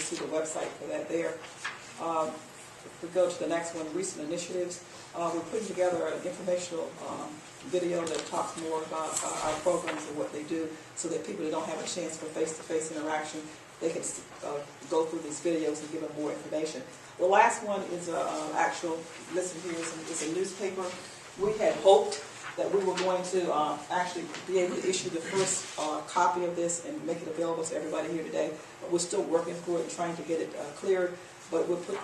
see the website for that there. If we go to the next one, recent initiatives, we're putting together an informational video that talks more about our programs and what they do, so that people that don't have a chance for face-to-face interaction, they can go through these videos and give them more information. The last one is actual, listen here, is a newspaper. We had hoped that we were going to actually be able to issue the first copy of this and make it available to everybody here today. But we're still working for it and trying to get it cleared. But we'll put,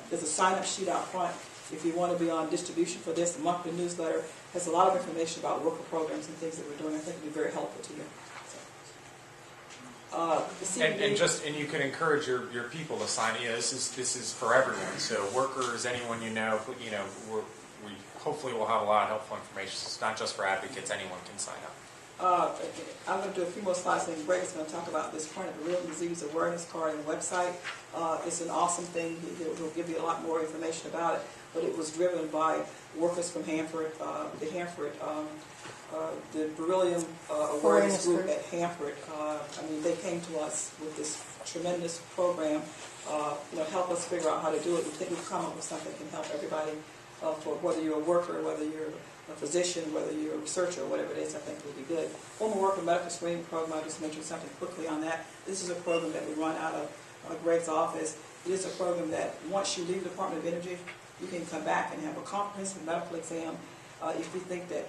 there's a sign-up sheet out front if you want to be on distribution for this. The monthly newsletter has a lot of information about worker programs and things that we're doing. I think it will be very helpful to you. And you can encourage your people to sign. This is for everyone. So workers, anyone you know, we hopefully will have a lot of helpful information. It's not just for advocates; anyone can sign up. I'm going to do a few more slides, and Greg is going to talk about this chronic renal disease awareness card and website. It's an awesome thing. He'll give you a lot more information about it. But it was driven by workers from Hanford, the Beryllium Awareness Group at Hanford. They came to us with this tremendous program, help us figure out how to do it. We think we've come up with something that can help everybody, for whether you're a worker, whether you're a physician, whether you're a researcher, whatever it is, I think it would be good. Former worker medical screening program, I just mentioned something quickly on that. This is a program that we run out of Greg's office. It is a program that once you leave the Department of Energy, you can come back and have a comprehensive medical exam if you think that,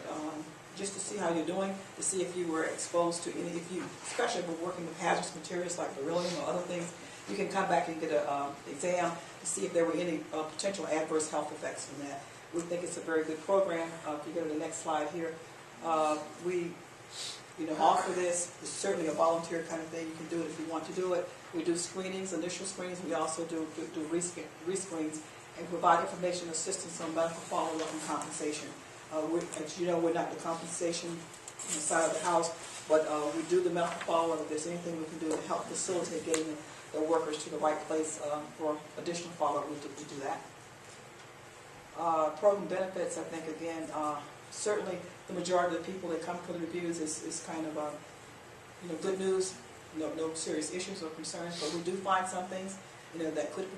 just to see how you're doing, to see if you were exposed to any, especially if we're working with hazardous materials like beryllium or other things, you can come back and get an exam to see if there were any potential adverse health effects from that. We think it's a very good program. If you go to the next slide here, we offer this. It's certainly a volunteer kind of thing. You can do it if you want to do it. We do screenings, initial screenings. We also do rescreens and provide information assistance on medical follow-up and compensation. As you know, we're not the compensation side of the house, but we do the medical follow-up. If there's anything we can do to help facilitate getting the workers to the right place for additional follow-up, we do that. Program benefits, I think, again, certainly the majority of the people that come for the reviews is kind of, good news, no serious issues or concerns, but we do find some things, that could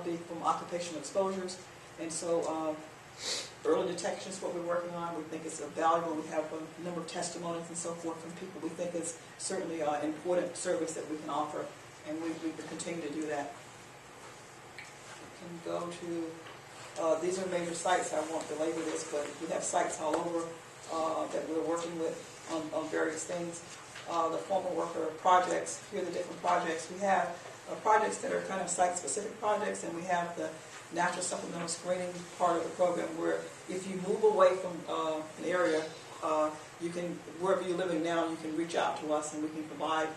be from occupational exposures, and so early detection is what we're working on. We think it's valuable. We have a number of testimonies and so forth from people. We think it's certainly an important service that we can offer, and we continue to do that. We can go to, these are major sites. I won't belabor this, but we have sites all over that we're working with on various things. The former worker projects, here are the different projects. We have projects that are kind of site-specific projects, and we have the natural supplemental screening part of the program where if you move away from an area, you can, wherever you're living now, you can reach out to us and we can provide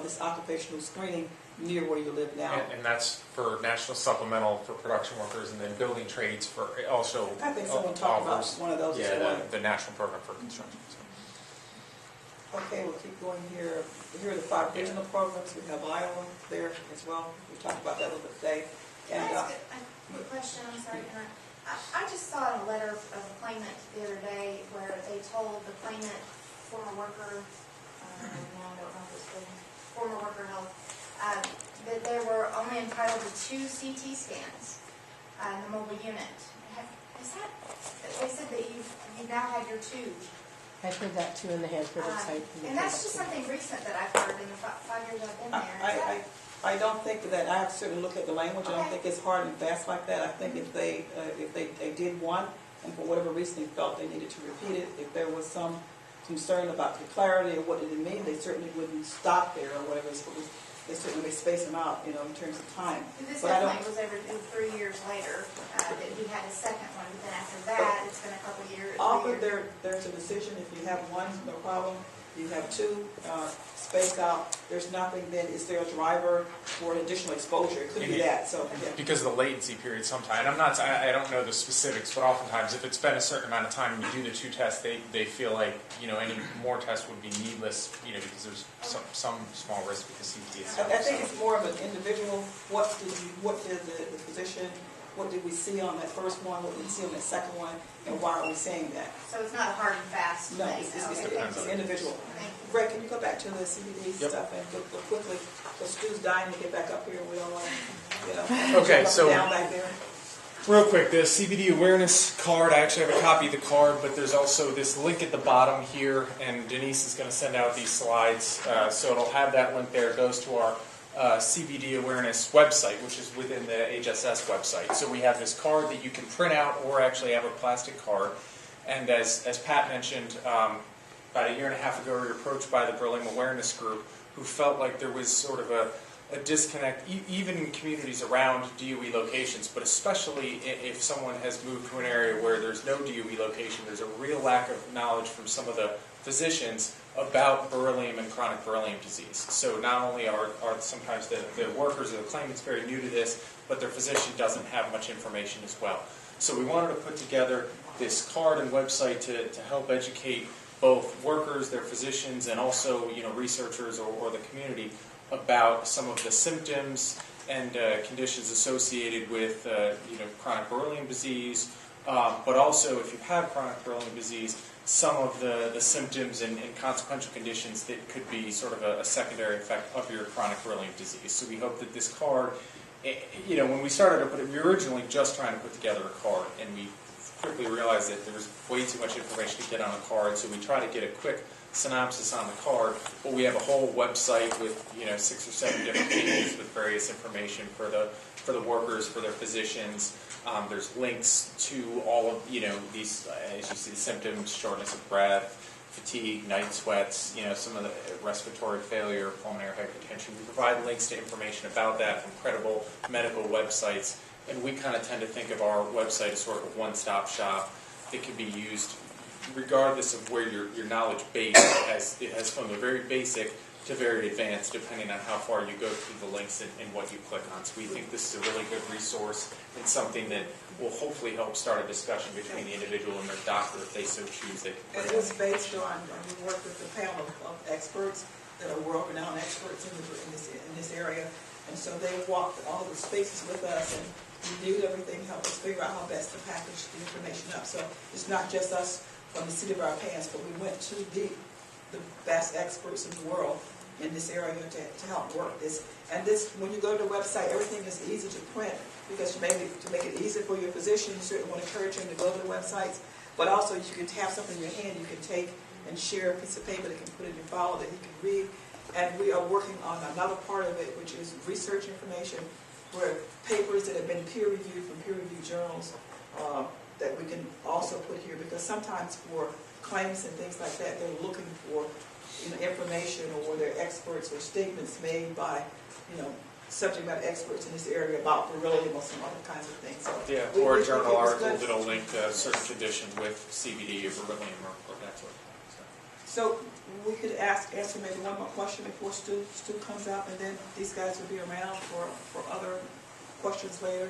this occupational screening near where you live now. And that's for national supplemental for production workers, and then building trades for also. I think someone talked about one of those. Yeah, the national program for construction. So. Okay, we'll keep going here. Here are the 5 regional programs. We have Iowa there as well. We talked about that a little bit today. Can I ask a question? I'm sorry. I just saw a letter of a claimant the other day where they told the claimant, former worker, now I don't know if it's former worker health, that they were only entitled to 2 CT scans in the mobile unit. They said that you now have your 2. I've heard that too in the Hanford website. And that's just something recent that I've heard in the 5 years I've been there. I don't think that. I have to certainly look at the language. I don't think it's hard and fast like that. I think if they did one, and for whatever reason they felt they needed to repeat it, if there was some concern about the clarity of what did it mean, they certainly wouldn't stop there or whatever. They certainly space them out, in terms of time. This definitely was every 3 years later that he had a second one, but then after that, it's been a couple years. Often there's a decision. If you have one, no problem. You have 2 spaced out. There's nothing. Then is there a driver for an additional exposure? It could be that. So yeah. Because of the latency period, sometimes I don't know the specifics, but oftentimes if it's been a certain amount of time and you do the 2 tests, they feel like any more tests would be needless, because there's some small risk with the CT itself. I think it's more of an individual. What did the physician what did we see on that first one, what did we see on that second one, and why are we saying that? So it's not a hard and fast No, thing? it's Okay. individual. Thank you. Ray, can you go back to the CBD Yep. stuff and go quickly, because Stu's dying to get back up here, we don't want to, Okay, jump so- down back there. Real quick, the CBD awareness card, I actually have a copy of the card, but there's also this link at the bottom here, and Denise is going to send out these slides, so it'll have that link there. It goes to our CBD awareness website, which is within the HSS website. So we have this card that you can print out or actually have a plastic card. And as Pat mentioned, about a year and a half ago, we were approached by the Berlin Awareness Group, who felt like there was sort of a disconnect, even in communities around DOE locations, but especially if someone has moved to an area where there's no DOE location, there's a real lack of knowledge from some of the physicians about beryllium and chronic beryllium disease. So not only are sometimes the workers or the claimants very new to this, but their physician doesn't have much information as well. So we wanted to put together this card and website to help educate both workers, their physicians, and also researchers or the community about some of the symptoms and conditions associated with chronic beryllium disease, but also if you have chronic beryllium disease, some of the symptoms and consequential conditions that could be sort of a secondary effect of your chronic beryllium disease. So we hope that this card, when we started to put it, we were originally just trying to put together a card, and we quickly realized that there was way too much information to get on a card, so we try to get a quick synopsis on the card, but we have a whole website with 6 or 7 different pages with various information for the workers, for their physicians. There's links to all of these, as you see, symptoms: shortness of breath, fatigue, night sweats, some of the respiratory failure, pulmonary hypertension. We provide links to information about that from credible medical websites, and we kind of tend to think of our website as sort of a one-stop shop that can be used regardless of where your knowledge base it has from the very basic to very advanced, depending on how far you go through the links and what you click on. So we think this is a really good resource and something that will hopefully help start a discussion between the individual and their doctor if they so choose. And it's based on, we work with a panel of experts that are world-renowned experts in this area, and so they walked all of the spaces with us and reviewed everything, helped us figure out how best to package the information up. So it's not just us from the seat of our pants, but we went to the best experts in the world in this area to help work this. And this, when you go to the website, everything is easy to print, because to make it easy for your physician, you certainly want to encourage him to go to the websites, but also you can have something in your hand you can take and share a piece of paper that can put in your file that he can read. And we are working on another part of it, which is research information, where papers that have been peer-reviewed from peer-reviewed journals that we can also put here, because sometimes for claims and things like that, they're looking for information, or they're experts or statements made by subject matter experts in this area about beryllium or some other kinds of things. So or a journal article that'll link to certain conditions with CBD or beryllium or that sort of thing. So we could answer maybe one more question before Stu comes up, and then these guys will be around for other questions later.